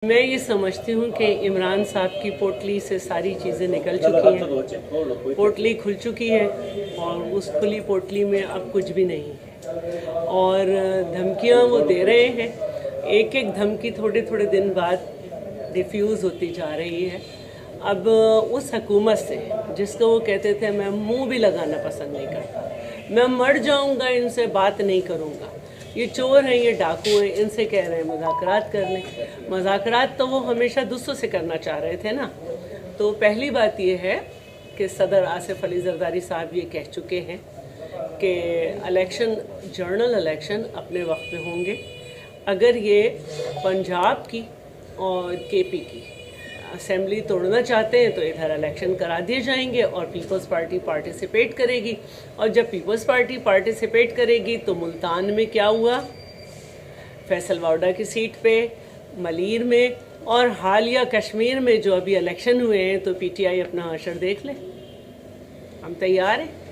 मैं ये समझती हूँ कि इमरान साहब की पोटली से सारी चीज़ें निकल चुकी हैं, पोटली खुल चुकी है और उस खुली पोटली में अब कुछ भी नहीं है। और धमकियाँ वो दे रहे हैं, एक एक धमकी थोड़े थोड़े दिन बाद डिफ्यूज़ होती जा रही है। अब उस हुकूमत से जिसको वो कहते थे मैं मुंह भी लगाना पसंद नहीं करता, मैं मर जाऊंगा, इनसे बात नहीं करूंगा, ये चोर हैं, ये डाकू हैं, इनसे कह रहे हैं मुज़ाकरात कर लें। मुज़ाकरात तो वो हमेशा दूसरों से करना चाह रहे थे ना। तो पहली बात ये है कि सदर आसिफ अली जरदारी साहब ये कह चुके हैं कि इलेक्शन, जनरल इलेक्शन अपने वक्त पे होंगे। अगर ये पंजाब की और केपी की असेंबली तोड़ना चाहते हैं तो इधर इलेक्शन करा दिए जाएंगे और पीपल्स पार्टी पार्टिसिपेट करेगी। और जब पीपल्स पार्टी पार्टिसिपेट करेगी तो मुल्तान में क्या हुआ, फैसल वाउडा की सीट पे, मलीर में और हालिया कश्मीर में जो अभी इलेक्शन हुए हैं, तो पीटीआई अपना हशर देख ले। हम तैयार हैं।